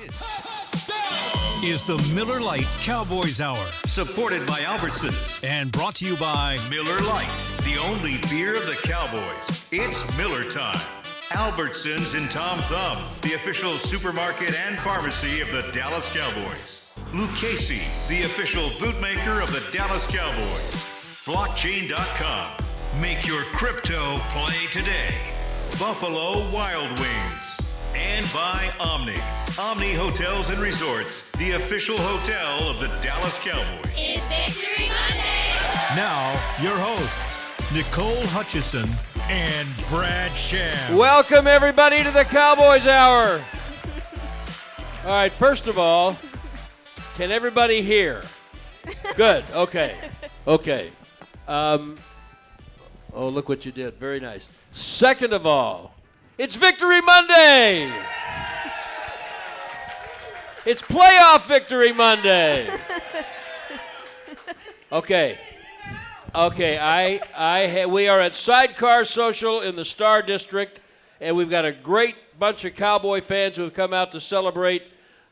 This is the Miller Lite Cowboys Hour, supported by Albertsons and brought to you by Miller Lite, the only beer of the Cowboys. It's Miller time. Albertsons in Tom Thumb, the official supermarket and pharmacy of the Dallas Cowboys. Lucchese, the official bootmaker of the Dallas Cowboys. Blockchain.com. Make your crypto play today. Buffalo Wild Wings. And by Omni Hotels and Resorts, the official hotel of the Dallas Cowboys. It's Victory Monday! Now, your hosts, Nicole Hutchison and Brad Sham. Welcome, everybody, to the Cowboys Hour. All right, first of all, can everybody hear? Good, okay. Oh, look what you did. Very nice. Second of all, it's Victory Monday. It's playoff Victory Monday. Okay, we are at Sidecar Social in the Star District, and we've got a great bunch of Cowboy fans who have come out to celebrate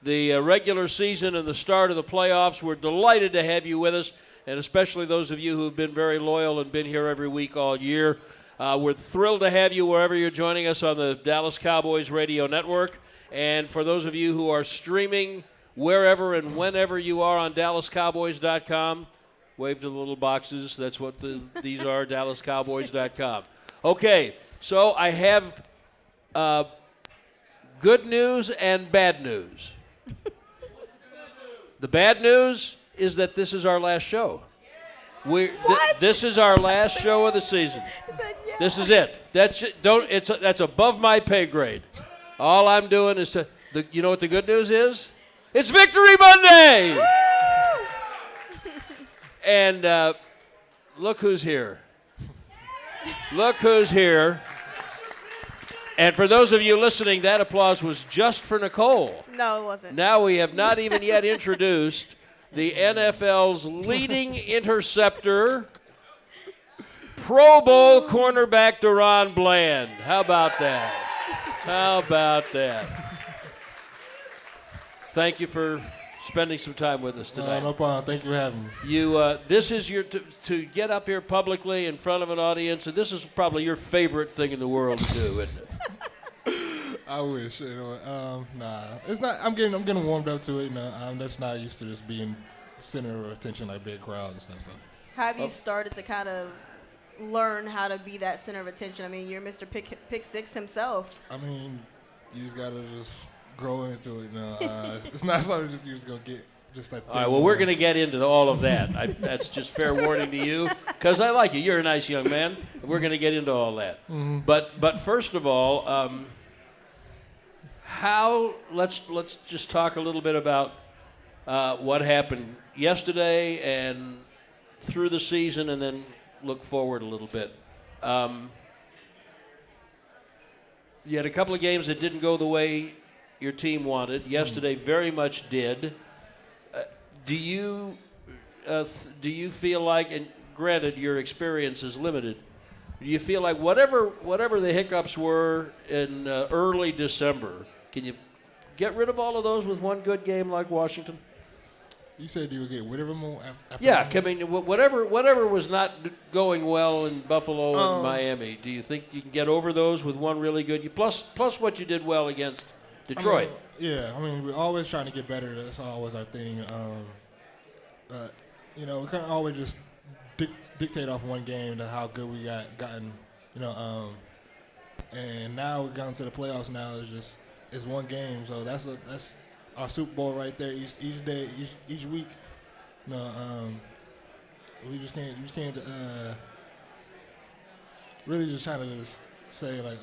the regular season and the start of the playoffs. We're delighted to have you with us, and especially those of you who have been very loyal and been here every week all year. We're thrilled to have you wherever you're joining us on the Dallas Cowboys Radio Network. And for those of you who are streaming wherever and whenever you are on DallasCowboys.com, wave to the little boxes. That's what these are, DallasCowboys.com. Okay, so I have good news and bad news. The bad news is that this is our last show. This is our last show of the season. This is it. That's above my pay grade. All I'm doing is you know what the good news is? It's Victory Monday. And look who's here. Look who's here. And for those of you listening, that applause was just for Nicole. No, it wasn't. Now we have not even yet introduced the NFL's leading interceptor, Pro Bowl cornerback DaRon Bland. How about that? Thank you for spending some time with us tonight. No problem. Thank you for having me. This is your to get up here publicly in front of an audience, and this is probably your favorite thing in the world to do, isn't it? I wish. Nah, it's not. I'm getting warmed up to it. I'm just not used to just being center of attention like big crowds and stuff. So. Have you started to kind of learn how to be that center of attention? I mean, you're Mr. Pick Six himself. I mean, you just gotta just grow into it. It's not something you just gonna get just like. All right. Well, we're gonna get into all of that. That's just fair warning to you, because I like you. You're a nice young man. We're gonna get into all that. Mm-hmm. But first of all, let's just talk a little bit about what happened yesterday and through the season, and then look forward a little bit. You had a couple of games that didn't go the way your team wanted. Yesterday very much did. Do you feel like, and granted your experience is limited, do you feel like whatever the hiccups were in early December, can you get rid of all of those with one good game like Washington? You said you would get rid of them all after. Yeah, I mean, whatever was not going well in Buffalo and Miami, do you think you can get over those with one really good? Plus what you did well against Detroit. I mean, we're always trying to get better. That's always our thing. We can't always just dictate off one game to how good we gotten. And now we've gotten to the playoffs. Now it's one game, so that's our Super Bowl right there. Each day, each week. We just can't really just trying to just say like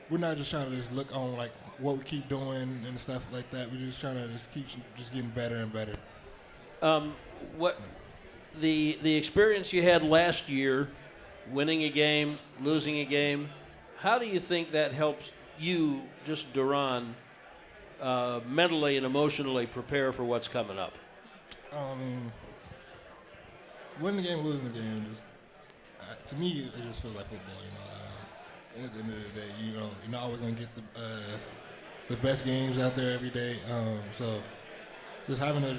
we're not just trying to just look on like what we keep doing and stuff like that. We're just trying to just keep just getting better and better. What the experience you had last year, winning a game, losing a game, how do you think that helps you, just DaRon, mentally and emotionally prepare for what's coming up? Winning the game, losing the game, just to me, it just feels like football. At the end of the day, you're not always gonna get the best games out there every day. So just having a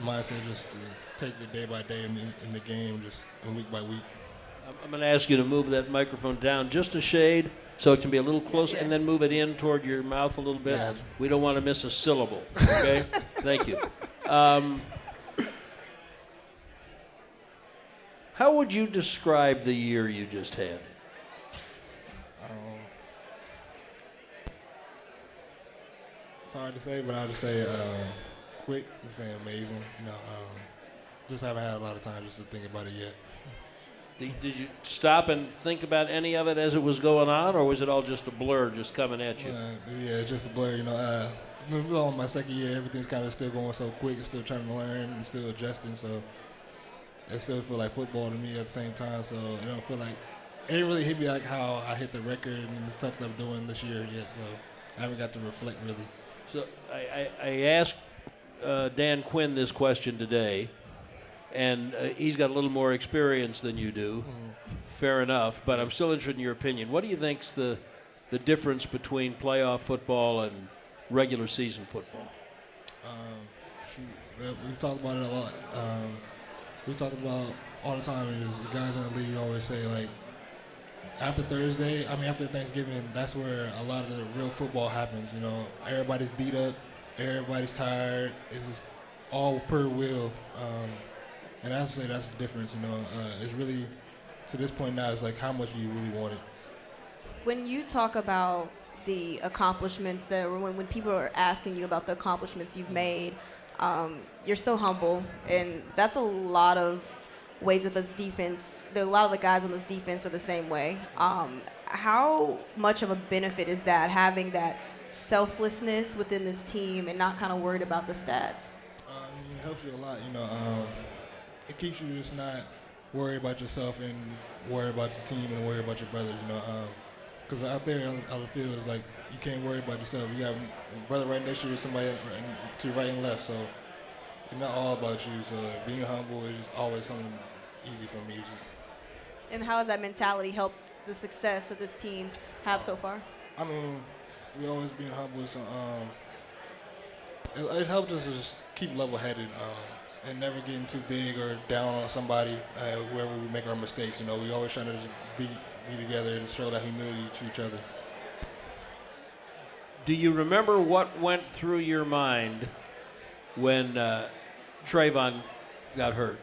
mindset just to take it day by day in the game, just week by week. I'm going to ask you to move that microphone down just a shade so it can be a little closer, and then move it in toward your mouth a little bit. Yeah. We don't want to miss a syllable, okay? Thank you. How would you describe the year you just had? It's hard to say, but I'll just say quick. I'm saying amazing. Just haven't had a lot of time just to think about it yet. Did you stop and think about any of it as it was going on, or was it all just a blur just coming at you? Yeah, just a blur. This is all my second year. Everything's kind of still going so quick. I'm still trying to learn and still adjusting. So it still feel like football to me at the same time. So it don't feel like it didn't really hit me like how I hit the record and the stuff that I'm doing this year yet. So I haven't got to reflect really. So I asked Dan Quinn this question today, and he's got a little more experience than you do. Fair enough, but I'm still interested in your opinion. What do you think's the difference between playoff football and regular season football? We've talked about it a lot. We talk about all the time, and the guys in the league always say, like, after Thanksgiving, that's where a lot of the real football happens. Everybody's beat up, everybody's tired. It's just all per will. And I have to say that's the difference. It's really, to this point now, it's like how much do you really want it. When you talk about the accomplishments when people are asking you about the accomplishments you've made, you're so humble, and that's a lot of ways that this defense, a lot of the guys on this defense are the same way. How much of a benefit is that, having that selflessness within this team and not kind of worried about the stats? It helps you a lot, It keeps you just not worried about yourself and worry about the team and worry about your brothers, Because out there on the field, it's like you can't worry about yourself. You got a brother right next to you, somebody to your right and left. So it's not all about you. So being humble is just always something easy for me. And how has that mentality helped the success of this team have so far? We always being humble. So it's helped us to just keep level-headed and never getting too big or down on somebody wherever we make our mistakes. We always trying to just be together and show that humility to each other. Do you remember what went through your mind when Trayvon got hurt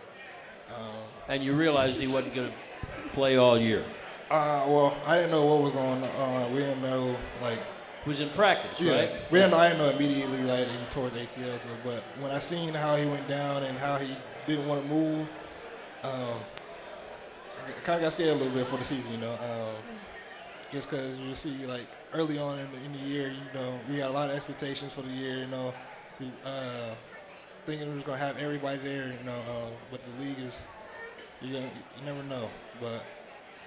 and you realized he wasn't going to play all year? Well, I didn't know what was going on. We didn't know, like... He was in practice, right? I didn't know immediately, like, he tore his ACL. So, but when I seen how he went down and how he didn't want to move, I kind of got scared a little bit for the season, just because you see, like, early on in the year, we got a lot of expectations for the year, we thinking we was going to have everybody there, but the league is, you never know. But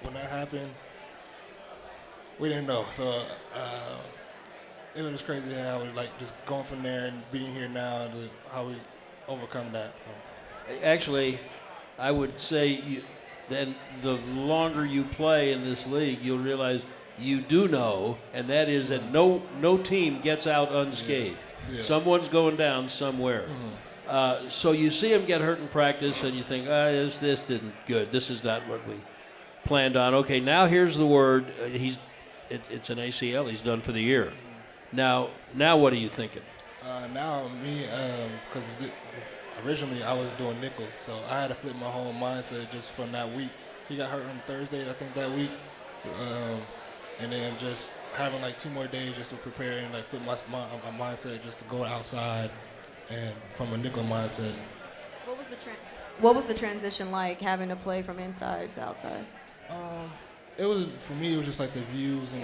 when that happened, we didn't know. So it was crazy how we, like, just going from there and being here now, how we overcome that. Actually, I would say then the longer you play in this league, you'll realize you do know, and that is that no team gets out unscathed. Yeah. Someone's going down somewhere. Mm-hmm. So you see him get hurt in practice, and you think, this isn't good. This is not what we planned on. Okay, now here's the word. It's an ACL. He's done for the year. Now what are you thinking? Now me, because originally I was doing nickel, so I had to flip my whole mindset just from that week. He got hurt on Thursday, I think, that week. And then just having like 2 more days just to prepare and like flip my mindset just to go outside and from a nickel mindset. What was the transition like, having to play from inside to outside? It was, for me, it was just like the views and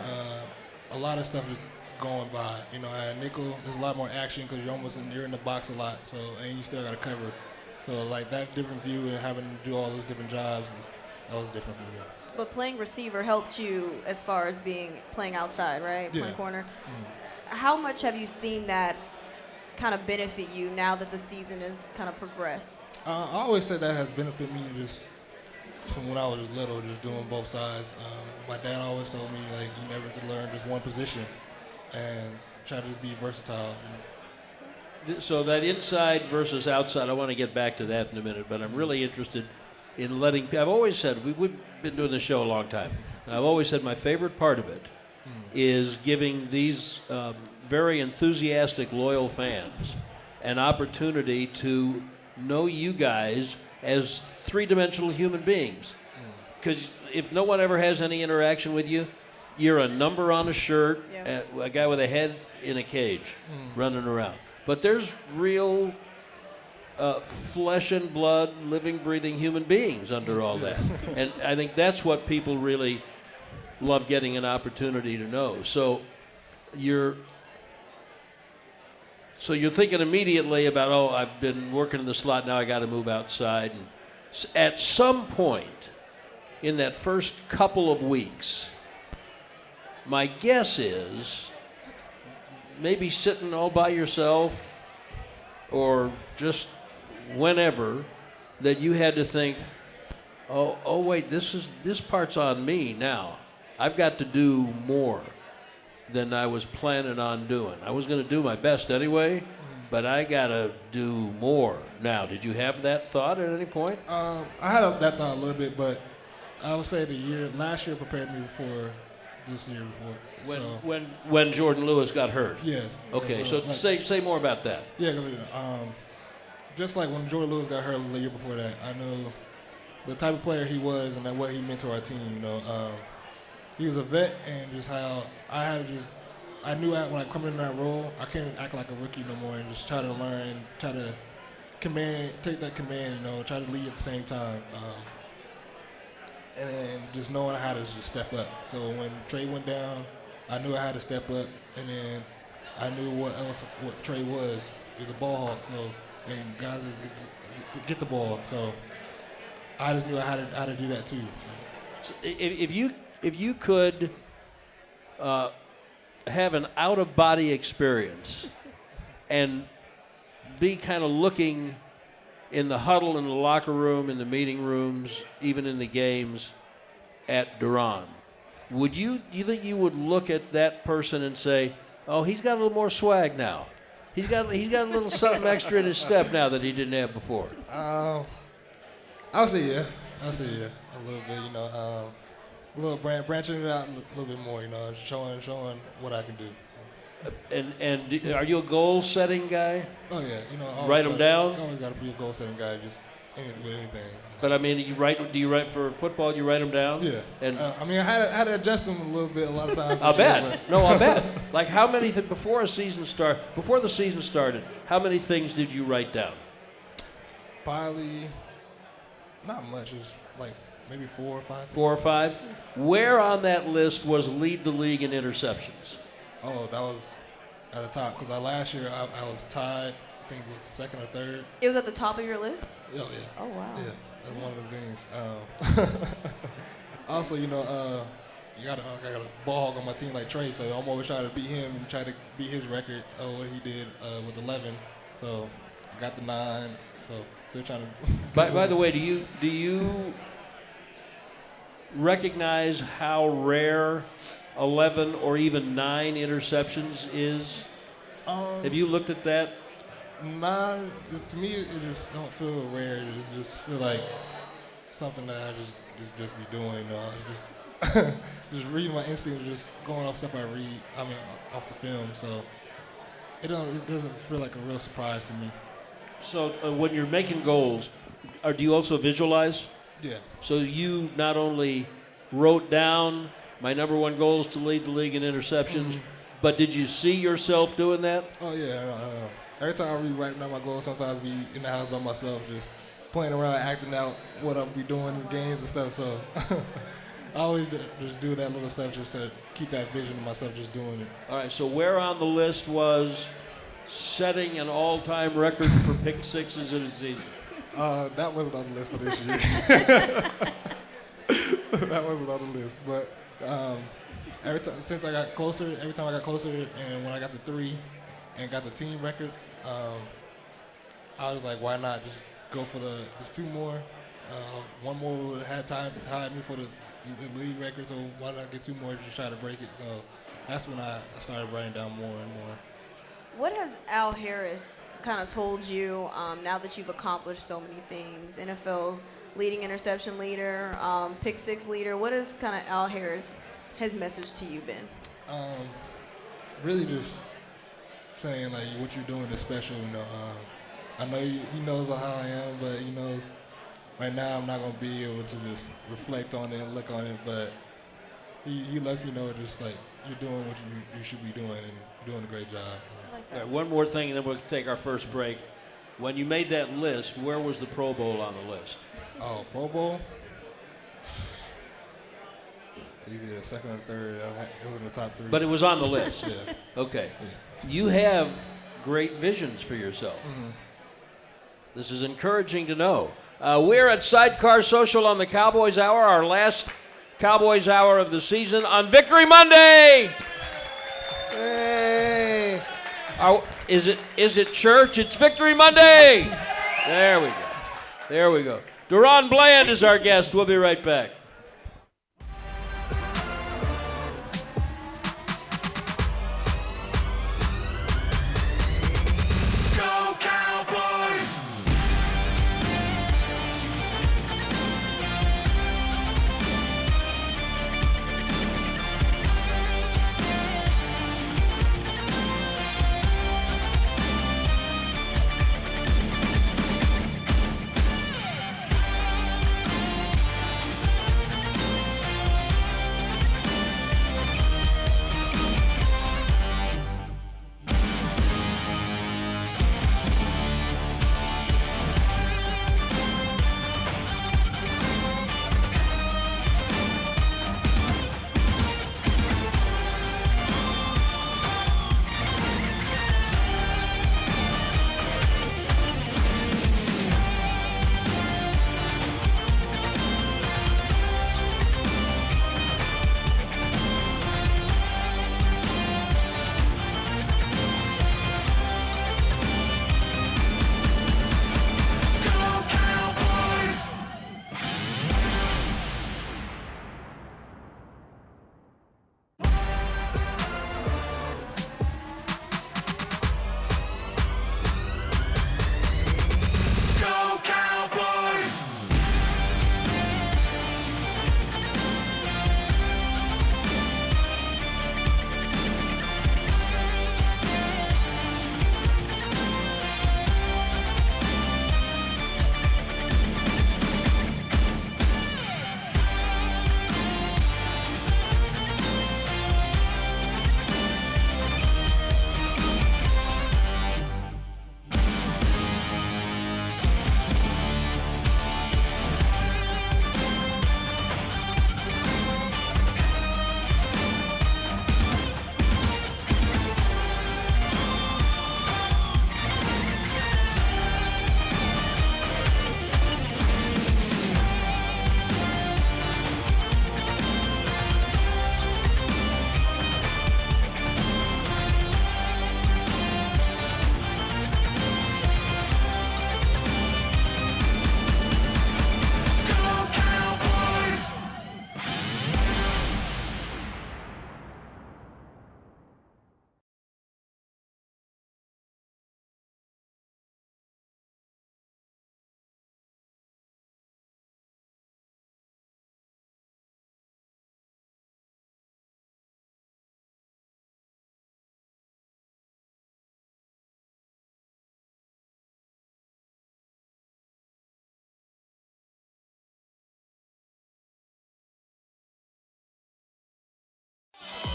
a lot of stuff is going by. At nickel, there's a lot more action because you're in the box a lot, so, and you still got to cover. So like that different view and having to do all those different jobs, that was different for me. But playing receiver helped you as far as playing outside, right? Yeah. Playing corner. Mm-hmm. How much have you seen that kind of benefit you now that the season has kind of progressed? I always said that has benefited me just from when I was little, just doing both sides. My dad always told me, like, you never could learn just one position. And try to just be versatile. So that inside versus outside, I want to get back to that in a minute, but I'm really interested in letting. I've always said we've been doing this show a long time, and I've always said my favorite part of it is giving these very enthusiastic, loyal fans an opportunity to know you guys as three-dimensional human beings. Because if no one ever has any interaction with you, you're a number on a shirt, a guy with a head in a cage running around. But there's real flesh and blood, living, breathing human beings under all that. And I think that's what people really love getting an opportunity to know. So you're thinking immediately about, oh, I've been working in the slot, now I got to move outside. And at some point in that first couple of weeks, my guess is maybe sitting all by yourself or just whenever that you had to think, oh wait, this part's on me now. I've got to do more than I was planning on doing. I was going to do my best anyway, but I got to do more now. Did you have that thought at any point? I had that thought a little bit, but I would say last year prepared me for this year before. When Jordan Lewis got hurt. Yes. Okay, yes, so like, say more about that. Yeah, just like when Jordan Lewis got hurt the year before that, I know the type of player he was and what he meant to our team. He was a vet, and just how I knew when I come in that role, I can't act like a rookie no more and just try to learn, try to take that command, try to lead at the same time. And then just knowing how to just step up. So when Trey went down, I knew I had to step up, and then I knew what Trey was. He was a ball hawk, and guys get the ball. So I just knew I had to do that too. So if you could have an out-of-body experience and be kind of looking in the huddle, in the locker room, in the meeting rooms, even in the games at DaRon, do you think you would look at that person and say, oh, he's got a little more swag now? He's got a little something extra in his step now that he didn't have before. I'll say yeah, a little bit, a little branching it out a little bit more, showing what I can do. And are you a goal-setting guy? Oh yeah, write them down. Always got to be a goal-setting guy, just with anything. But I mean, do you write for football? You write them down? Yeah. And I had to adjust them a little bit a lot of times. I bet. No, I bet. Like how many before the season started? How many things did you write down? Probably not much. It's like maybe 4 or 5. 4 or 5. Where on that list was lead the league in interceptions? Oh, that was at the top because last year I was tied. I think it was second or third. It was at the top of your list? Yeah. Oh, wow. Yeah, that's one of the things. Also, I got a ball hog on my team like Trey, so I'm always trying to beat him and try to beat his record of what he did with 11. So I got the 9. So still trying to. By the way, do you recognize how rare 11 or even 9 interceptions is? Have you looked at that? Nah, to me it just don't feel rare. It just feel like something that I just be doing. Just just reading my instinct, just going off stuff I read. I mean, off the film. So it doesn't feel like a real surprise to me. So when you're making goals, do you also visualize? Yeah. So you not only wrote down my number 1 goal is to lead the league in interceptions, but did you see yourself doing that? Oh yeah. Every time I be writing down my goals, sometimes I be in the house by myself, just playing around, acting out what I'll be doing in games and stuff. So I always just do that little stuff just to keep that vision of myself just doing it. All right. So where on the list was setting an all-time record for pick sixes in a season? That wasn't on the list for this year. That wasn't on the list, but every time I got closer, and when I got the 3 and got the team record, I was like, why not just go for just 2 more One more would have had time to tie me for the league record, so why not get 2 more to try to break it? So that's when I started writing down more and more. What has Al Harris kind of told you now that you've accomplished so many things? NFL's leading interception leader, pick 6 leader. What has kind of Al Harris, his message to you been? Really just saying like what you're doing is special. You know, I know he knows how I am, but he knows right now I'm not gonna be able to just reflect on it and look on it. But he lets me know just like you're doing what you should be doing and you're doing a great job. All right, one more thing, and then we'll take our first break. When you made that list, where was the Pro Bowl on the list? Oh, Pro Bowl? Either the second or third. It was in the top 3. But it was on the list. Yeah. Okay. Yeah. You have great visions for yourself. Mm-hmm. This is encouraging to know. We're at Sidecar Social on the Cowboys Hour, our last Cowboys Hour of the season on Victory Monday. Hey. Is it church? It's Victory Monday. There we go. There we go. DaRon Bland is our guest. We'll be right back.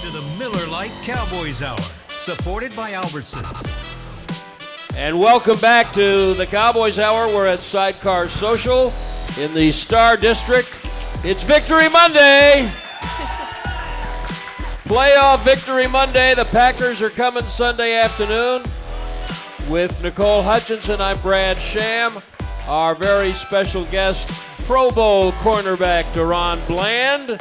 To the Miller Lite Cowboys Hour, supported by Albertsons. And welcome back to the Cowboys Hour. We're at Sidecar Social in the Star District. It's Victory Monday. Playoff Victory Monday. The Packers are coming Sunday afternoon. With Nicole Hutchison, I'm Brad Sham. Our very special guest, Pro Bowl cornerback DaRon Bland.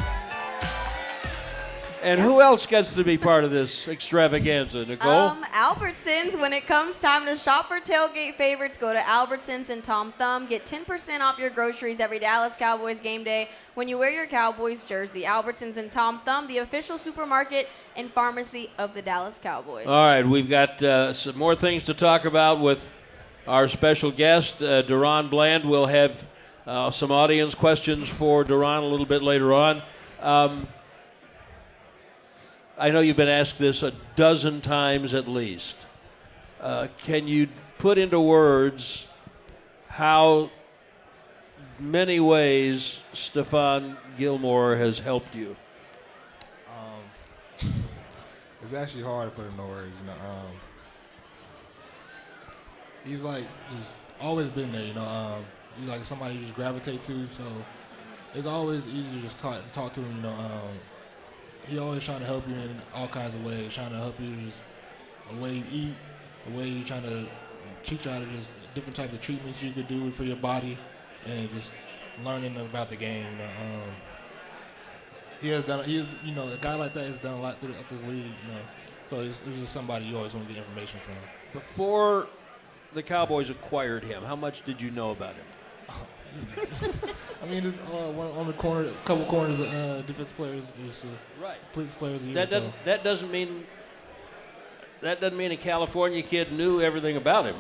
And who else gets to be part of this extravaganza, Nicole? Albertsons. When it comes time to shop for tailgate favorites, go to Albertsons and Tom Thumb. Get 10% off your groceries every Dallas Cowboys game day when you wear your Cowboys jersey. Albertsons and Tom Thumb, the official supermarket and pharmacy of the Dallas Cowboys. All right, we've got some more things to talk about with our special guest, DaRon Bland. We'll have some audience questions for DaRon a little bit later on. I know you've been asked this a dozen times at least. Can you put into words how many ways Stephon Gilmore has helped you? It's actually hard to put into words. He's like just always been there. He's like somebody you just gravitate to. So it's always easy to just talk to him. He always trying to help you in all kinds of ways, trying to help you just the way you eat, the way you trying to teach you how to just different types of treatments you could do for your body, and just learning about the game. He has done. A guy like that has done a lot throughout this league. So it's just somebody you always want to get information from. Before the Cowboys acquired him, how much did you know about him? I mean, on the corner, a couple corners, defense players, right. Players. That doesn't mean a California kid knew everything about him.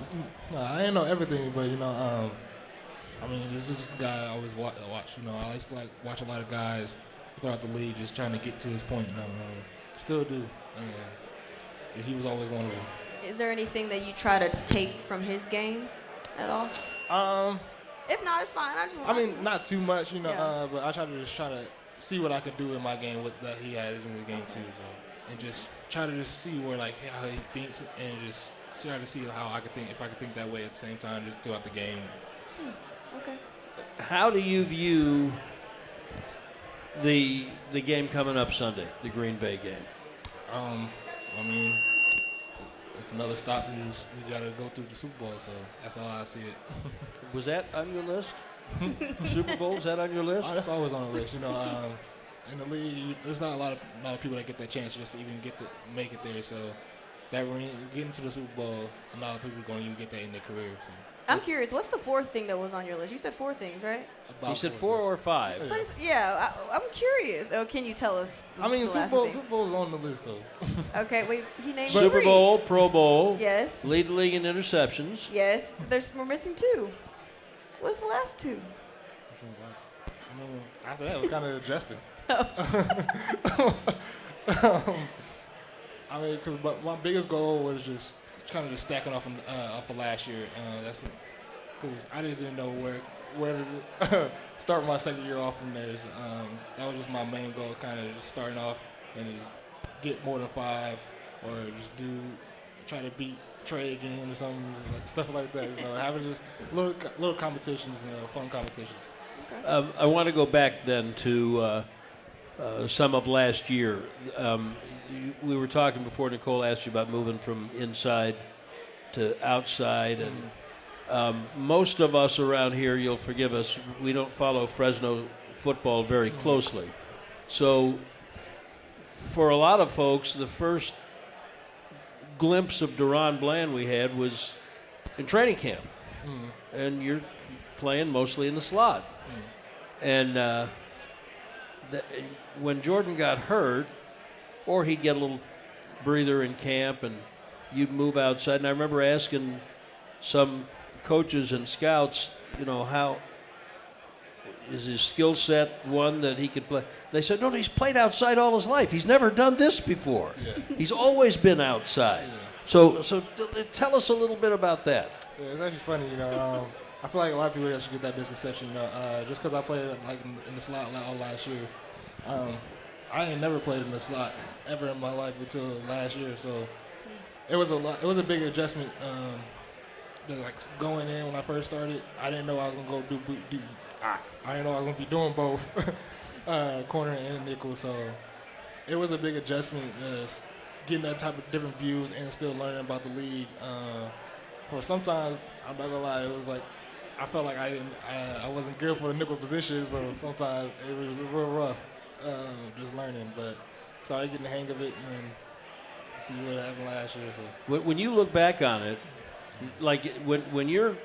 No, I didn't know everything, but I mean, this is just a guy I always watch. I used to watch a lot of guys throughout the league, just trying to get to this point. Still do. He was always one of them. Is there anything that you try to take from his game at all? If not, it's fine. I mean, not too much, but I try to see what I could do in my game with that he had in the game too. So, and just try to just see where how he thinks, and just try to see how I could think, if I could think that way at the same time, just throughout the game. Okay. How do you view the game coming up Sunday, the Green Bay game? I mean, it's another stop. You got to go through the Super Bowl, so that's how I see it. Was that on your list? Super Bowl, is that on your list? Oh, that's always on the list. In the league, there's not a lot of people that get that chance just to even make it there. So that getting to the Super Bowl, a lot of people are going to even get that in their career. So. I'm curious, what's the fourth thing that was on your list? You said 4 things, right? You said 4 or 5. So I'm curious. Oh, can you tell us? Super Bowl's on the list, though. Okay, wait. He named Super 3. Bowl, Pro Bowl. Yes. Lead the league in interceptions. Yes. We're missing 2. What's the last 2? After that, it was kind of adjusting. But my biggest goal was just kind of stacking off of last year. That's because I just didn't know where to start my second year off from there. So, that was just my main goal, kind of just starting off and just get more than 5, or just try to beat Trey again or something, stuff like that. Having just little competitions, fun competitions. Okay. I want to go back then to some of last year. We were talking before Nicole asked you about moving from inside to outside, and most of us around here, you'll forgive us, we don't follow Fresno football very closely. So for a lot of folks, the first glimpse of DaRon Bland we had was in training camp, and you're playing mostly in the slot. And when Jordan got hurt, or he'd get a little breather in camp, and you'd move outside. And I remember asking some coaches and scouts, how is his skill set one that he could play? They said, no, he's played outside all his life. He's never done this before. Yeah. He's always been outside. Yeah. So tell us a little bit about that. Yeah, it's actually funny, I feel like a lot of people actually get that misconception, just because I played in the slot all last year. I ain't never played in the slot ever in my life until last year, so it was a big adjustment. Going in when I first started, I didn't know I was gonna go I didn't know I was gonna be doing both corner and nickel, so it was a big adjustment. Getting that type of different views and still learning about the league. For sometimes, I'm not gonna lie, it was like I felt like I wasn't good for the nickel position, so sometimes it was real rough, just learning. But started getting the hang of it and see what happened last year. So When you look back on it, like when you're,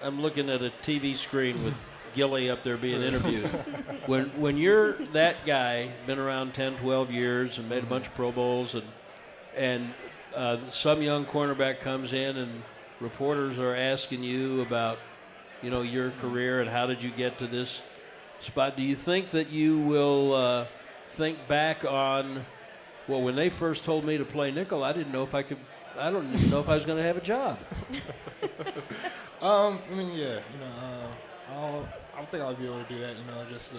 I'm looking at a TV screen with Gilly up there being interviewed. when you're that guy, been around 10, 12 years and made a bunch of Pro Bowls, and some young cornerback comes in and reporters are asking you about, your career and how did you get to this spot. Do you think that you will think back on, well, when they first told me to play nickel, I didn't know if I could. I don't even know if I was going to have a job. I mean, yeah, I think I'll be able to do that, just to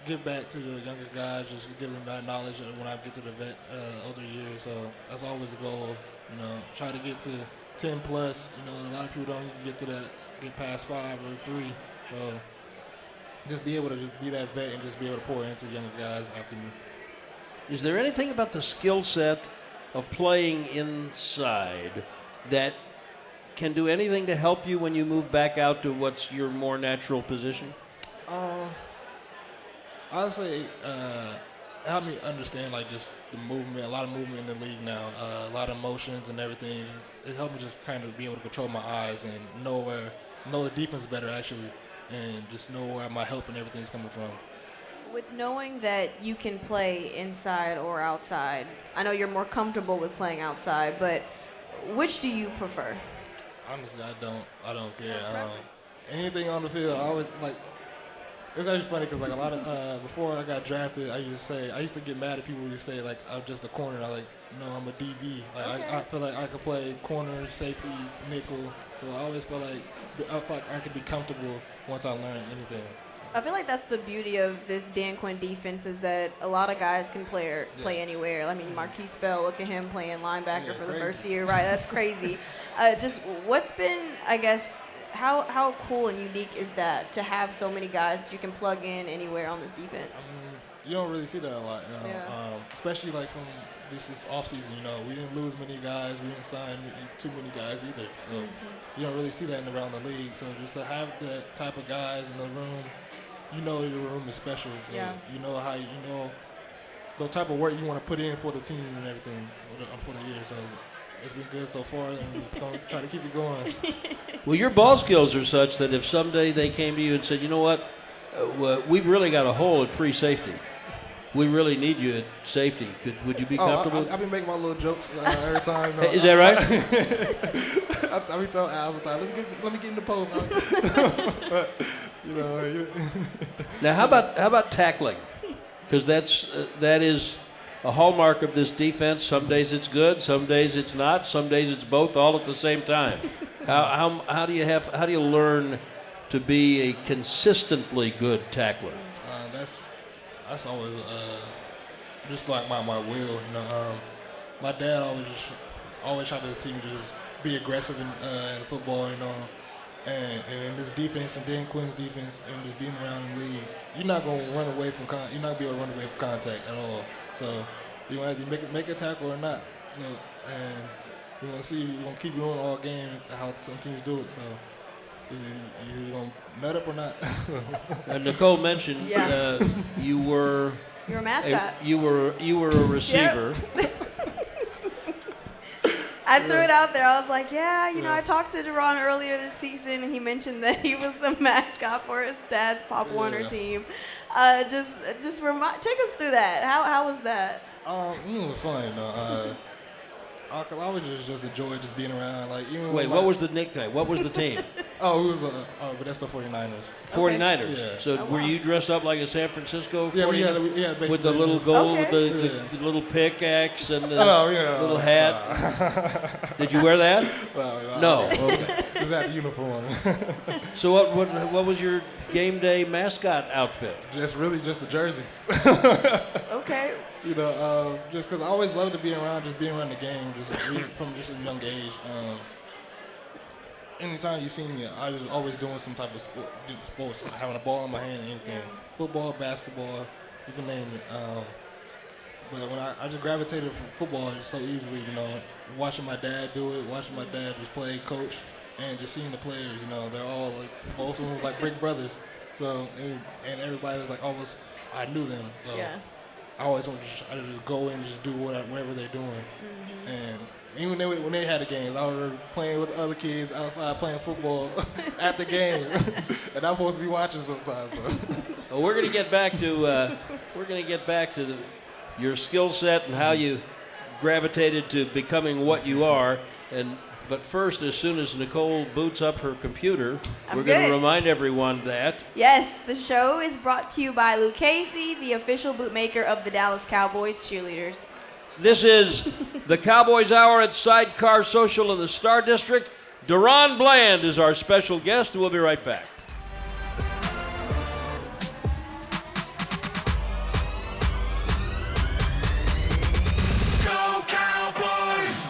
give back to the younger guys, just to give them that knowledge when I get to the older years. So that's always the goal, try to get to 10 plus. A lot of people don't even get to that, get past 5 or 3. So just be able to just be that vet and just be able to pour into younger guys after me. Is there anything about the skill set of playing inside that can do anything to help you when you move back out to what's your more natural position? Honestly, help me understand just the movement, a lot of movement in the league now, a lot of motions and everything. It helped me just kind of be able to control my eyes and know the defense better actually, and just know where my help and everything's coming from. With knowing that you can play inside or outside, I know you're more comfortable with playing outside, but which do you prefer? Honestly, I don't care. Anything on the field, I always it's actually funny because a lot of before I got drafted, I used to get mad at people who say I'm just a corner. And no, I'm a DB. I feel like I could play corner, safety, nickel. So I always feel like I could be comfortable once I learn anything. I feel like that's the beauty of this Dan Quinn defense is that a lot of guys can play anywhere. I mean, Marquise Bell, look at him playing linebacker for the first year, right? That's crazy. Just what's been, I guess, how cool and unique is that to have so many guys that you can plug in anywhere on this defense? I mean, you don't really see that a lot, especially from this offseason. We didn't lose many guys, we didn't sign too many guys either. So you don't really see that around the league. So just to have that type of guys in the room. Your room is special, so you know how the type of work you want to put in for the team and everything for the year. So it's been good so far, and we're going to try to keep it going. Well, your ball skills are such that if someday they came to you and said, you know what, we've really got a hole at free safety. We really need you at safety. Would you be comfortable? I've been making my little jokes every time. Is that right? I be telling Al sometimes, let me get in the post. Now, how about tackling? Because that is a hallmark of this defense. Some days it's good, some days it's not, some days it's both, all at the same time. How do you learn to be a consistently good tackler? That's always just like my will. My dad always tried to teach me to just be aggressive in football. And in this defense and Dan Quinn's defense and just being around the league, you're not gonna run away from you're not gonna be able to run away from contact at all. So you gonna either make a tackle or not. And we're gonna keep going all game how some teams do it. So you gonna nut up or not? Nicole mentioned you were You're a mascot. You were a receiver. Yep. I threw it out there. I was like, I talked to DaRon earlier this season, and he mentioned that he was the mascot for his dad's Pop Warner team. Just take us through that. How was that? It was fun. I would just enjoy just being around. Wait, what was the nickname? What was the team? It was but that's the 49ers. 49ers. Okay. Yeah. So were you dressed up like a San Francisco 49ers? Yeah, basically. With the little goal, with the little pickaxe and the little hat. Did you wear that? No. Okay. Just had the uniform. So what was your game day mascot outfit? Just the jersey. Okay. Just because I always loved to be around the game, from just a young age. Anytime you see me, I was always doing some type of sports, having a ball in my hand, anything. Football, basketball, you can name it. But when I just gravitated from football just so easily, watching my dad do it, watching my dad just play, coach, and just seeing the players, they're all most of them were like big brothers. So, and everybody was almost, I knew them. So. Yeah. I always want to try to just go and just do whatever they're doing. And even when they had the games, I was playing with other kids outside playing football at the game, and I'm supposed to be watching sometimes. So. Well, we're going to get back to your skill set and how you gravitated to becoming what you are. But first, as soon as Nicole boots up her computer, we're going to remind everyone that. Yes, the show is brought to you by Lucchese, the official bootmaker of the Dallas Cowboys cheerleaders. This is the Cowboys Hour at Sidecar Social in the Star District. DaRon Bland is our special guest. We'll be right back. Go Cowboys!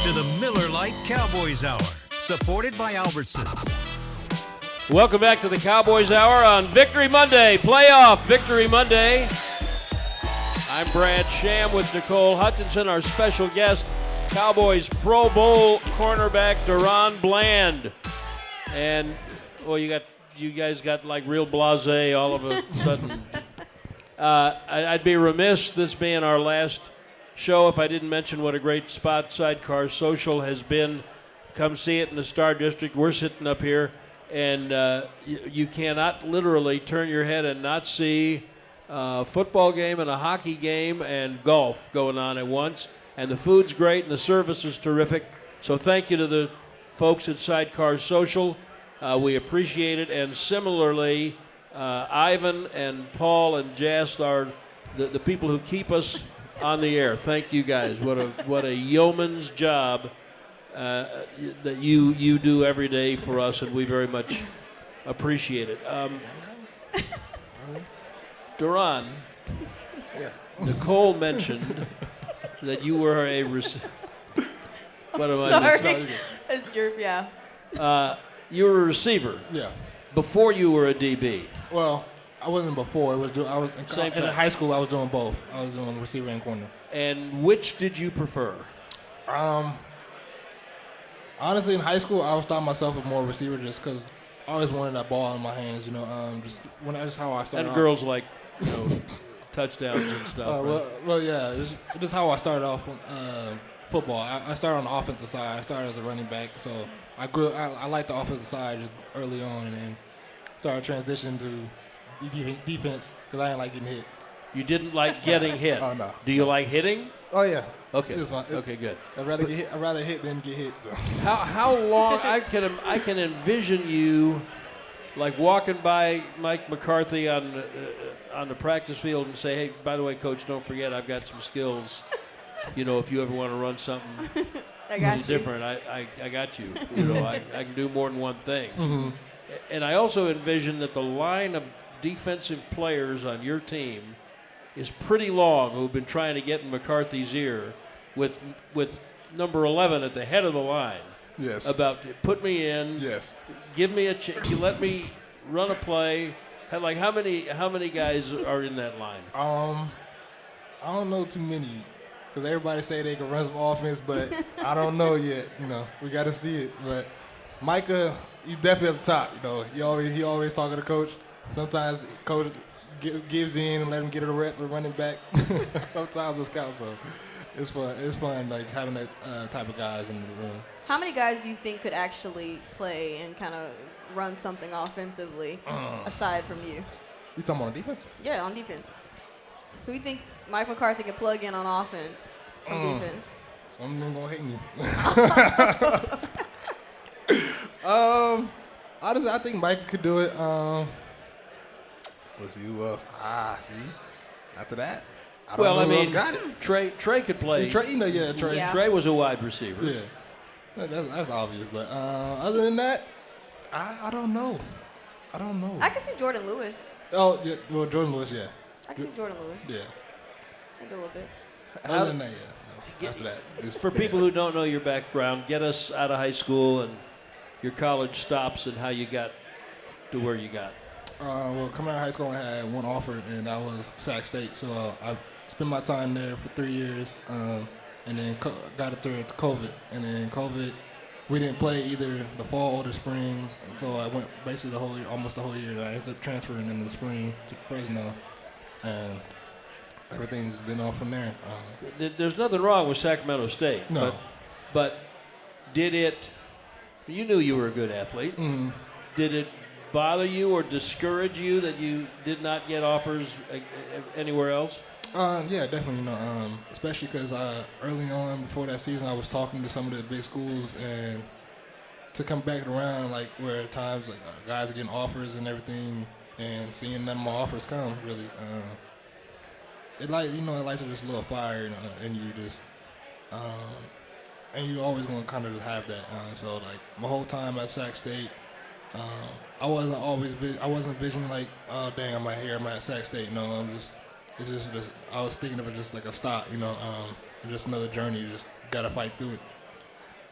To the Miller Lite Cowboys Hour, supported by Albertsons. Welcome back to the Cowboys Hour on Victory Monday, playoff Victory Monday. I'm Brad Sham with Nicole Hutchison, our special guest, Cowboys Pro Bowl cornerback DaRon Bland. And, well, you guys got like real blasé all of a sudden. I'd be remiss, this being our last show, if I didn't mention what a great spot Sidecar Social has been. Come see it in the Star District. We're sitting up here, and you cannot literally turn your head and not see a football game and a hockey game and golf going on at once. And the food's great and the service is terrific. So thank you to the folks at Sidecar Social. We appreciate it. And similarly, Ivan and Paul and Jess are the people who keep us on the air. Thank you guys. What a yeoman's job that you do every day for us, and we very much appreciate it. DaRon, Yes. Nicole mentioned that you were What am I Sorry. doing? Yeah. You were a receiver Yeah. before you were a DB. Well, I wasn't before. I was Same in time. high school. I was doing both. I was doing receiver and corner. And which did you prefer? Honestly, in high school, I was thought myself as more receiver just because I always wanted that ball in my hands. Just how I started. And off. girls like, touchdowns and stuff. Right? Well, yeah, it's just how I started off football. I started on the offensive side. I started as a running back, so I liked the offensive side just early on, and then started transitioning to defense because I didn't like getting hit. You didn't like getting hit. Oh, no. Do you like hitting? Oh yeah. Okay. It's fine. Okay, good. I'd rather hit than get hit. So. How long I can envision you like walking by Mike McCarthy on the practice field and say, "Hey, by the way, coach, don't forget I've got some skills. If you ever want to run something I got you. different, I got you. I can do more than one thing." Mm-hmm. And I also envision that the line of defensive players on your team is pretty long who've been trying to get in McCarthy's ear with number 11 at the head of the line. Yes. About put me in. Yes. Give me a chance. You let me run a play. Like how many guys are in that line? I don't know too many because everybody say they can run some offense, but I don't know yet. We got to see it. But Micah, he's definitely at the top. He always talking to coach. Sometimes coach gives in and let him get a rep with running back. Sometimes it's scout, so it's fun. It's fun like having that type of guys in the room. How many guys do you think could actually play and kind of run something offensively aside from you? You talking about defense? Yeah, on defense. Who do you think Mike McCarthy could plug in on offense from defense? Some of them gonna hate me. Honestly, I think Mike could do it. Let's see who else. See. After that, I don't know who else got it. Trey could play. Trey, Trey. Yeah. Trey was a wide receiver. Yeah. That's obvious, but other than that, I don't know. I can see Jordan Lewis. Oh, yeah, well, Jordan Lewis, yeah. I can see Jordan Lewis. Yeah. Maybe a little bit. Other than that, yeah. No, after that. For people who don't know your background, get us out of high school and your college stops and how you got to where you got. Well, coming out of high school, I had one offer, and that was Sac State. So I spent my time there for 3 years, and then got it through COVID. And then COVID, we didn't play either the fall or the spring. So I went basically almost the whole year. I ended up transferring in the spring to Fresno, and everything's been off from there. There's nothing wrong with Sacramento State. No. But did it? You knew you were a good athlete. Mm-hmm. Did it bother you or discourage you that you did not get offers anywhere else? Yeah, definitely. Especially because early on before that season, I was talking to some of the big schools, and to come back around, like where at times like, guys are getting offers and everything, and seeing none of my offers come, really, it lights up just a little fire, and you just, and you're always gonna kind of just have that. So like my whole time at Sac State. I wasn't visioning like, oh dang, I'm at Sac State. No, it's just I was thinking of it just like a stop, just another journey. You just gotta fight through it.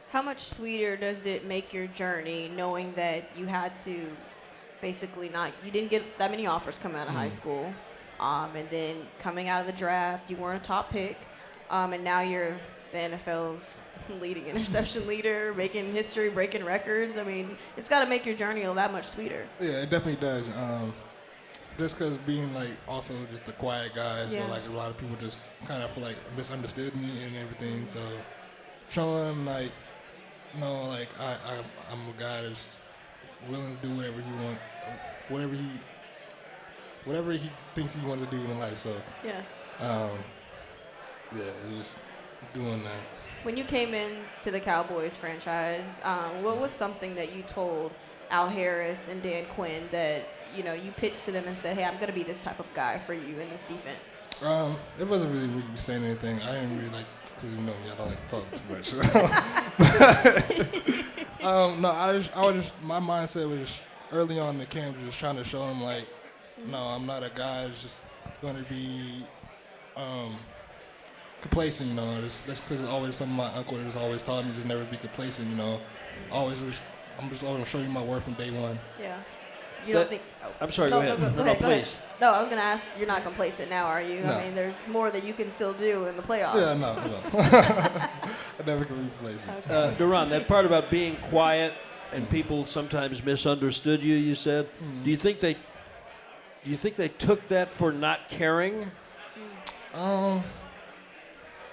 How much sweeter does it make your journey knowing that you had to basically you didn't get that many offers coming out of high school, and then coming out of the draft, you weren't a top pick, and now you're the NFL's leading interception leader, making history, breaking records. I mean, it's got to make your journey that much sweeter. Yeah, it definitely does. Just because being like also just a quiet guy, Yeah. so like a lot of people just kind of feel like misunderstood me and everything. So showing like, I'm a guy that's willing to do whatever he wants, whatever he thinks he wants to do in life. So Yeah. it was doing that. When you came in to the Cowboys franchise, what was something that you told Al Harris and Dan Quinn that you pitched to them and said, "Hey, I'm going to be this type of guy for you in this defense"? It wasn't really me saying anything. I didn't really because I don't like to talk too much. No, I was just my mindset was just early on in the camp, just trying to show them like, no, I'm not a guy that's just going to be complacent, you know. That's because it's always something my uncle has always taught me, just never be complacent, you know. I'm just always going to show you my worth from day one. Yeah. You don't think? I'm sorry, No, go ahead. go ahead, please. No, I was going to ask, you're not complacent now, are you? No. I mean, there's more that you can still do in the playoffs. Yeah, no. I never can be complacent. DaRon, that part about being quiet and people sometimes misunderstood you, you said. Mm-hmm. Do you think they took that for not caring? I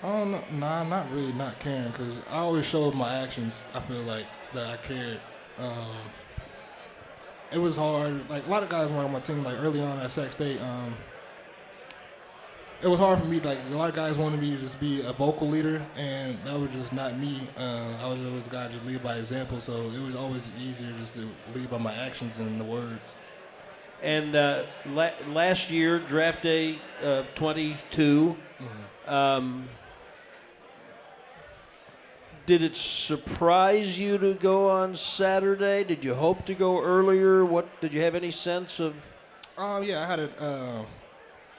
don't know. Nah, not really not caring, because I always showed my actions, I feel like, that I cared. It was hard. Like, a lot of guys were on my team, like, early on at Sac State, it was hard for me. Like, a lot of guys wanted me to just be a vocal leader, and that was just not me. I was always a guy just lead by example, so it was always easier just to lead by my actions and the words. And last year, draft day 22, did it surprise you to go on Saturday? Did you hope to go earlier? Did you have any sense of? Yeah, I had it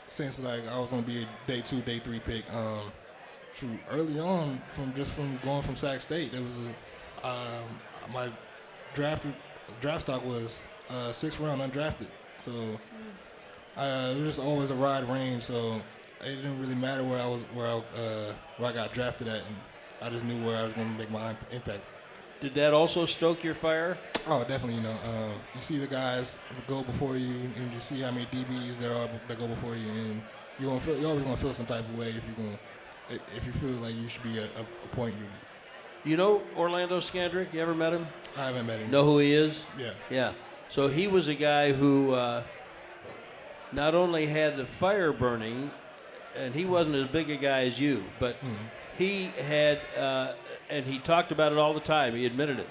since like I was gonna be a day 2, day 3 pick. Early on, from going from Sac State, there was my draft stock was 6th round undrafted. So it was just always a wide range. So it didn't really matter where I got drafted at, and I just knew where I was going to make my impact. Did that also stoke your fire? Oh, definitely. You know, you see the guys go before you, and you see how many DBs there are that go before you, and you're always going to feel some type of way if you feel like you should be a point you. You know Orlando Scandrick? You ever met him? I haven't met him. Know who he is? Yeah. Yeah. So he was a guy who not only had the fire burning, and he wasn't as big a guy as you, but he had, and he talked about it all the time. He admitted it.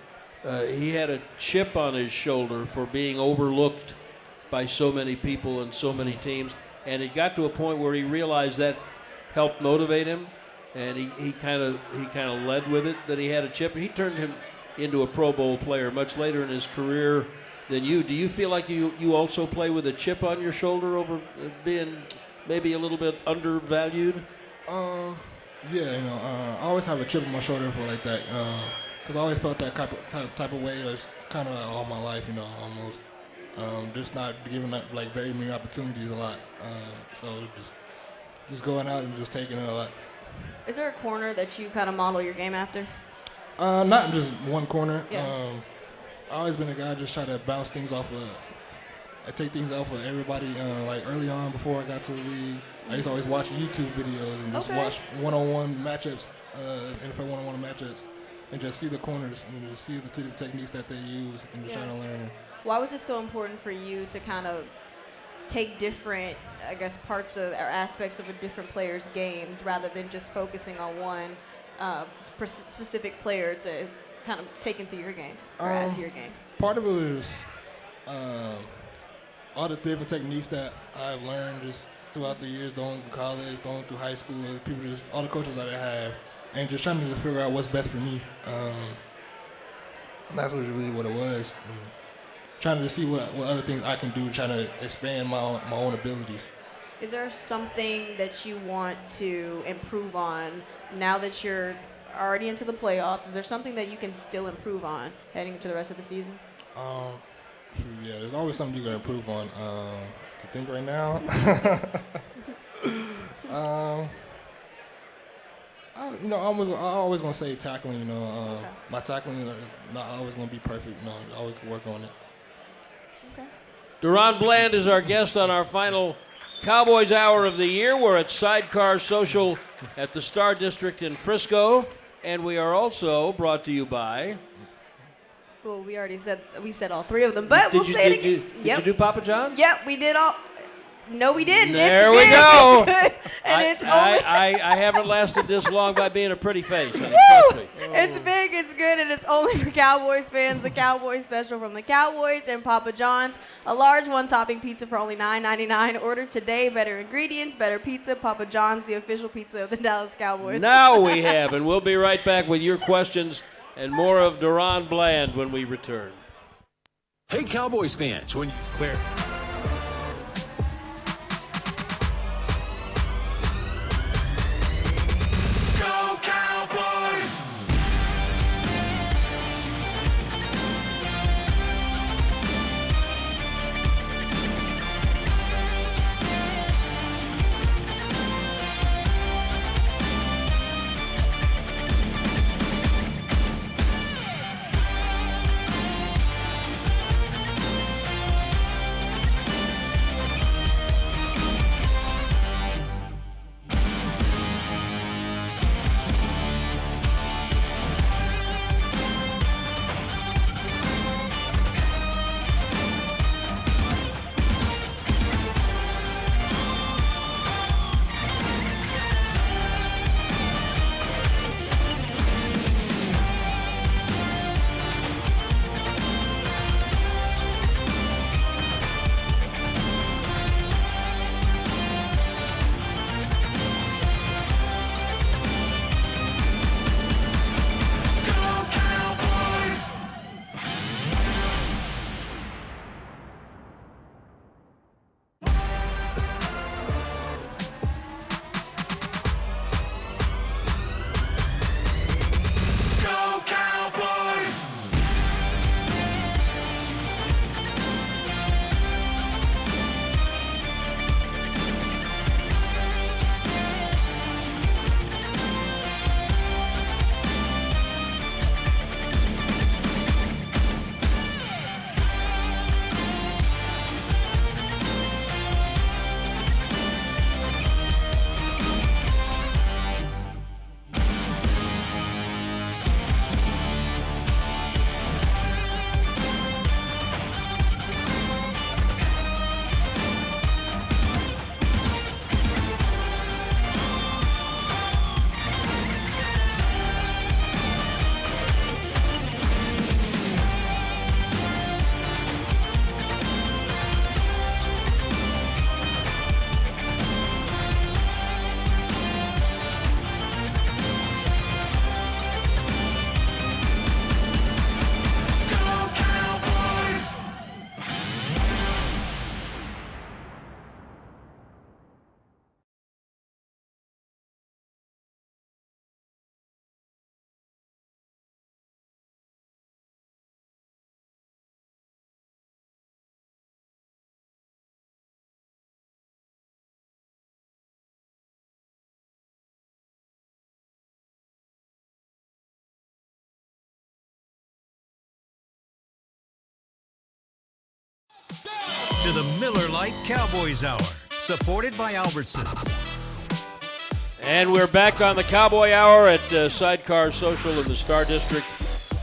He had a chip on his shoulder for being overlooked by so many people and so many teams, and it got to a point where he realized that helped motivate him, and he kind of led with it, that he had a chip. He turned him into a Pro Bowl player much later in his career than you. Do you feel like you also play with a chip on your shoulder over being maybe a little bit undervalued? Yeah, you know, I always have a chip on my shoulder for like that, because I always felt that type of way. That's kind of like all my life, you know, almost. Just not giving up like very many opportunities a lot. So just going out and just taking it a lot. Is there a corner that you kind of model your game after? Not just one corner. Yeah. I've always been a guy just try to bounce things off of, I take things off of everybody. Like early on before I got to the league, I used to always watch YouTube videos and just watch one-on-one matchups, NFL one-on-one matchups, and just see the corners and just see the techniques that they use and just trying to learn. Why was it so important for you to kind of take different, I guess, parts of or aspects of a different player's games rather than just focusing on one specific player to kind of take into your game or add to your game? Part of it was all the different techniques that I've learned just throughout the years, going through college, going through high school, all the coaches that I have, and just trying to figure out what's best for me. And that's really what it was. Trying to see what other things I can do, trying to expand my own abilities. Is there something that you want to improve on now that you're already into the playoffs? Is there something that you can still improve on heading into the rest of the season? Yeah, there's always something you can improve on. To think right now, you know, I'm always gonna say tackling. You know, my tackling is not always gonna be perfect. You know, I always can work on it. Okay. DaRon Bland is our guest on our final Cowboys Hour of the year. We're at Sidecar Social at the Star District in Frisco, and we are also brought to you by. Well, we said all three of them, but we'll say it again. Did you do Papa John's? Yep, we did all. No, we didn't. There we it's go. It's good. And I haven't lasted this long by being a pretty face. Honey, trust me. It's big, it's good, and it's only for Cowboys fans. The Cowboys special from the Cowboys and Papa John's. A large one-topping pizza for only $9.99. Order today. Better ingredients, better pizza. Papa John's, the official pizza of the Dallas Cowboys. Now we have, and we'll be right back with your questions and more of DaRon Bland when we return. Hey, Cowboys fans, when you clear. to the Miller Lite Cowboys Hour, supported by Albertsons. And we're back on the Cowboy Hour at Sidecar Social in the Star District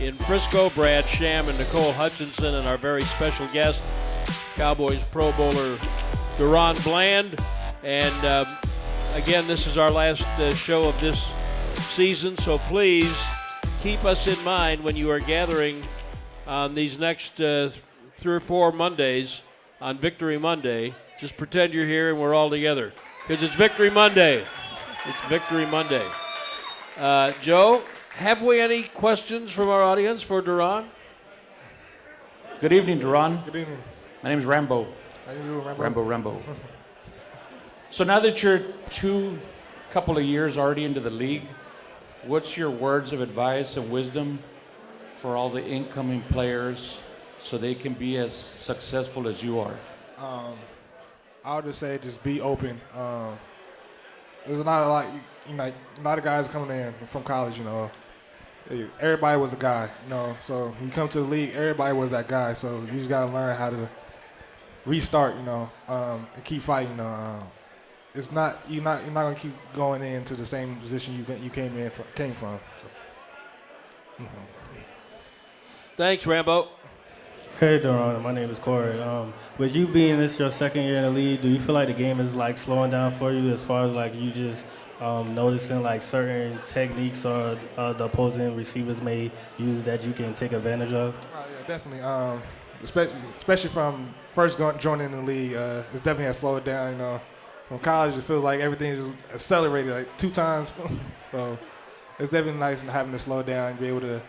in Frisco. Brad Sham and Nicole Hutchison, and our very special guest, Cowboys Pro Bowler DaRon Bland. And again, this is our last show of this season, so please keep us in mind when you are gathering on these next 3 or 4 Mondays on Victory Monday. Just pretend you're here and we're all together, because it's Victory Monday. It's Victory Monday. Joe, have we any questions from our audience for DaRon? Good evening, DaRon. Good evening. My name is Rambo. How you doing, Rambo. So now that you're couple of years already into the league, what's your words of advice and wisdom for all the incoming players so they can be as successful as you are? I would just say just be open. There's not a lot of guys coming in from college, you know. Everybody was a guy, you know. So when you come to the league, everybody was that guy. So you just gotta learn how to restart, you know, and keep fighting. You know, you're not gonna keep going into the same position you came from. So. Thanks, Rambo. Hey, DaRon. My name is Corey. With you being this your second year in the league, do you feel like the game is like slowing down for you as far as like you just noticing like certain techniques or the opposing receivers may use that you can take advantage of? Yeah, definitely. Especially from first joining the league, it's definitely has slowed down. You know, from college it feels like everything is accelerated like 2 times. So it's definitely nice having to slow down and be able to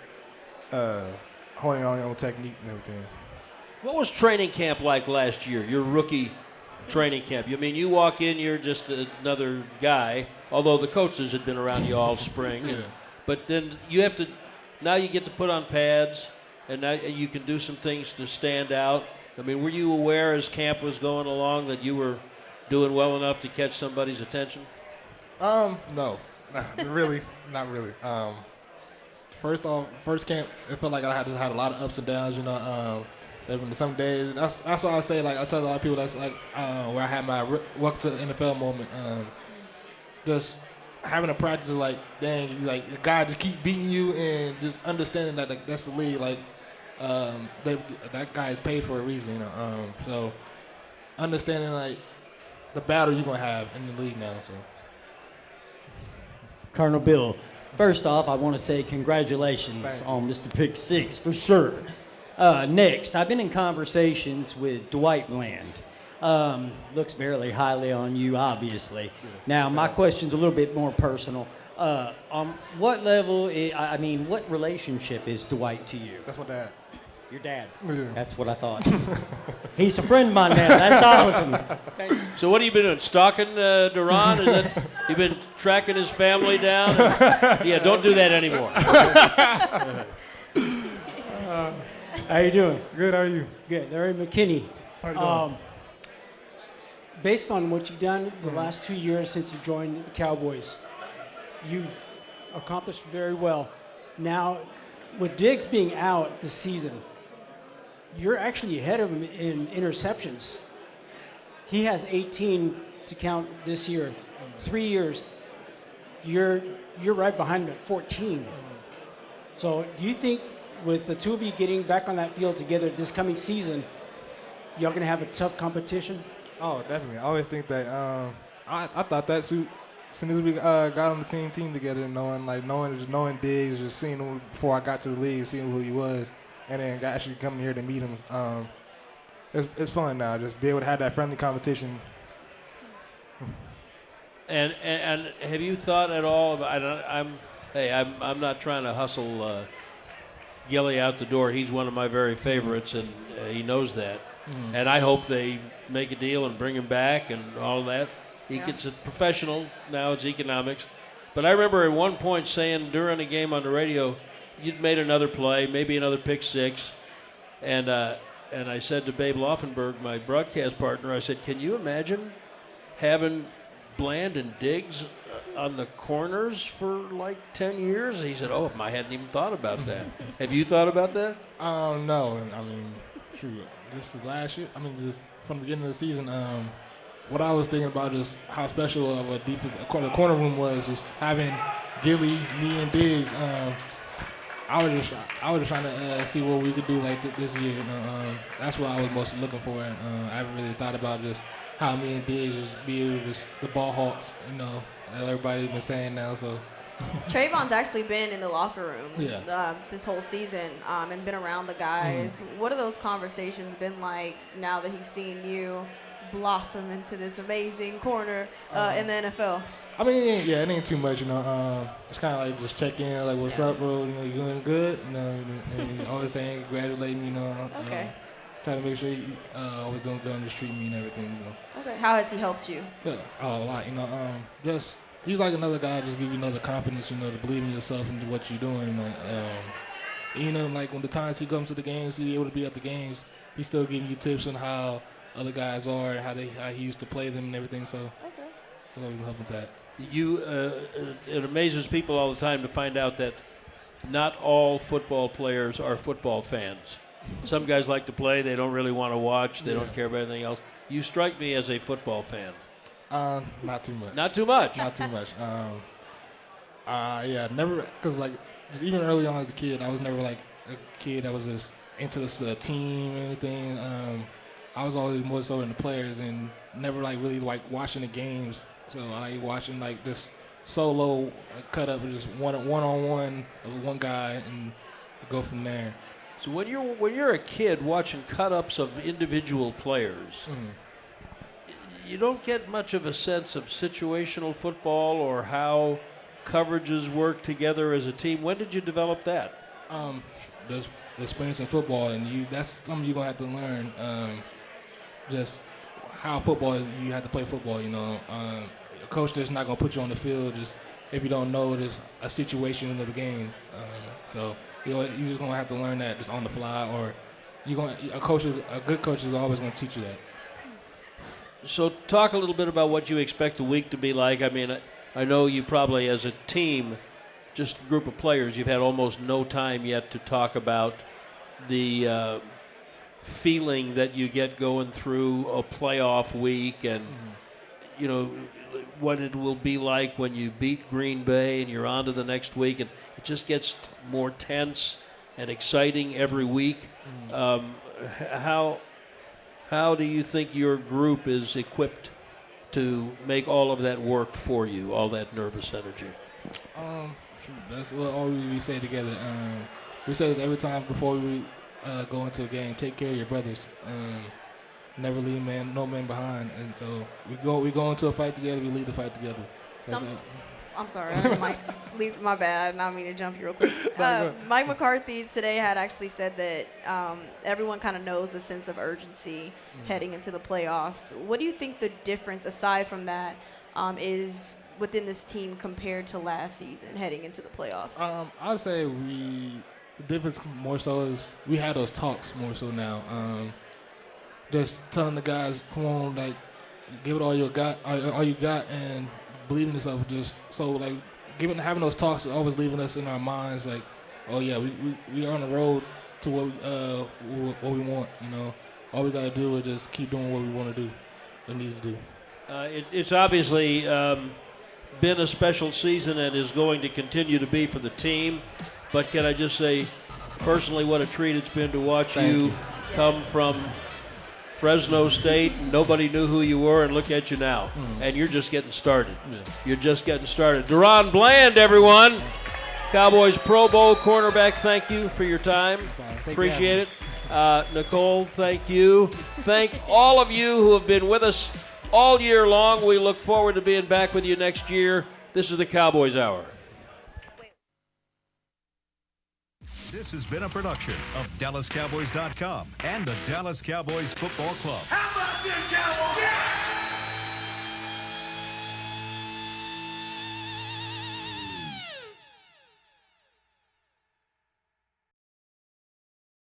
hone in on your own technique and everything. What was training camp like last year, your rookie training camp? I mean, you walk in, you're just another guy, although the coaches had been around you all spring. Yeah. But then you get to put on pads, and now you can do some things to stand out. I mean, were you aware as camp was going along that you were doing well enough to catch somebody's attention? No, not really. First camp, it felt like I had a lot of ups and downs, you know. There been some days, that's why I say, like, I tell a lot of people that's like where I had my welcome to the NFL moment. Just having a practice of like, dang, like the guy just keep beating you, and just understanding that like that's the league, like that guy is paid for a reason, you know. So understanding like the battle you're gonna have in the league now. So Colonel Bill, first off, I want to say congratulations on Mr. Pick 6 for sure. Next, I've been in conversations with Dwight Bland. Looks very highly on you, obviously. Yeah. Now, my question's a little bit more personal. On what level, what relationship is Dwight to you? that's my dad. Your dad. Yeah. That's what I thought. He's a friend of mine now. That's awesome. Okay. So what have you been doing? Stalking DaRon? Is that you've been tracking his family down? Yeah, don't do that anymore. How you doing? Good. How are you? Good. Larry McKinney. How you doing? Based on what you've done the last 2 years since you joined the Cowboys, you've accomplished very well. Now, with Diggs being out this season, you're actually ahead of him in interceptions. He has 18 to count this year. 3 years, you're right behind him at 14. So do you think with the two of you getting back on that field together this coming season, y'all going to have a tough competition? Oh, definitely. I always think that I thought that suit, as soon as we got on the team together, knowing Diggs, just seeing him before I got to the league, seeing who he was, and then actually coming here to meet him. It's fun now, just be able to have that friendly competition. And have you thought at all about? I'm not trying to hustle Gilly out the door. He's one of my very favorites, and he knows that. Mm. And I hope they make a deal and bring him back and all that. He gets a professional now. It's economics. But I remember at one point saying during a game on the radio, you'd made another play, maybe another pick 6, and I said to Babe Laufenberg, my broadcast partner, I said, can you imagine having Bland and Diggs on the corners for like 10 years? He said, oh, I hadn't even thought about that. Have you thought about that? No. I mean, shoot, this is last year. I mean, from the beginning of the season, what I was thinking about is how special of a defense, the corner room was. Just having Gilly, me, and Diggs. I was just trying to see what we could do like this year. That's what I was mostly looking for. And I haven't really thought about just how me and Diggs just be able to just the ball hawks. That everybody's been saying now. So. Trayvon's actually been in the locker room this whole season and been around the guys. What have those conversations been like now that he's seen you blossom into this amazing corner in the NFL? I mean, it ain't too much, It's kind of like just check in, like, what's up, bro? You doing good? And always saying, congratulating, Okay. Trying to make sure you always doing good on the street, me and everything. So. Okay. How has he helped you? Yeah, a lot, just. He's like another guy, just give you the confidence, to believe in yourself and what you're doing. Like when the times he comes to the games, he's able to be at the games, he's still giving you tips on how other guys are and how he used to play them and everything. So, I'll help with that. It amazes people all the time to find out that not all football players are football fans. Some guys like to play, they don't really want to watch, they don't care about anything else. You strike me as a football fan. Not too much. Not too much? Not too much. Never, because, just even early on as a kid, I was never, a kid that was just into the team or anything. I was always more so in the players and never, really, watching the games. So I like watching, this solo cut up with just one-on-one of one guy and go from there. So when you're a kid watching cut-ups of individual players, you don't get much of a sense of situational football or how coverages work together as a team. When did you develop that? The experience in football, and that's something you're going to have to learn. Just how football is, you have to play football, a coach that's not going to put you on the field just if you don't know there's a situation in the game. So you're just going to have to learn that just on the fly, or a good coach is always going to teach you that. So talk a little bit about what you expect the week to be like. I mean, I know you probably, as a team, just a group of players, you've had almost no time yet to talk about the feeling that you get going through a playoff week and, what it will be like when you beat Green Bay and you're on to the next week. And it just gets more tense and exciting every week. How do you think your group is equipped to make all of that work for you, all that nervous energy? That's all we say together. We say this every time before we go into a game. Take care of your brothers. Never leave no man behind. And so we go into a fight together. We lead the fight together. I'm sorry, my bad. I don't mean to jump you real quick. Mike McCarthy today had actually said that everyone kind of knows a sense of urgency heading into the playoffs. What do you think the difference, aside from that, is within this team compared to last season heading into the playoffs? I would say the difference more so is we had those talks more so now. Just telling the guys, come on, give it all you got, and believe in yourself. Just so having those talks is always leaving us in our minds oh yeah, we are on the road to what we want. All we gotta do is just keep doing what we want to do and need to do. It's obviously been a special season and is going to continue to be for the team. But can I just say, personally, what a treat it's been to watch you come from Fresno State. Nobody knew who you were, and look at you now. And you're just getting started. Yeah. You're just getting started. DaRon Bland, everyone. Cowboys Pro Bowl cornerback, thank you for your time. Appreciate it. Nicole, thank you. Thank all of you who have been with us all year long. We look forward to being back with you next year. This is the Cowboys Hour. This has been a production of DallasCowboys.com and the Dallas Cowboys Football Club. How about this, Cowboys?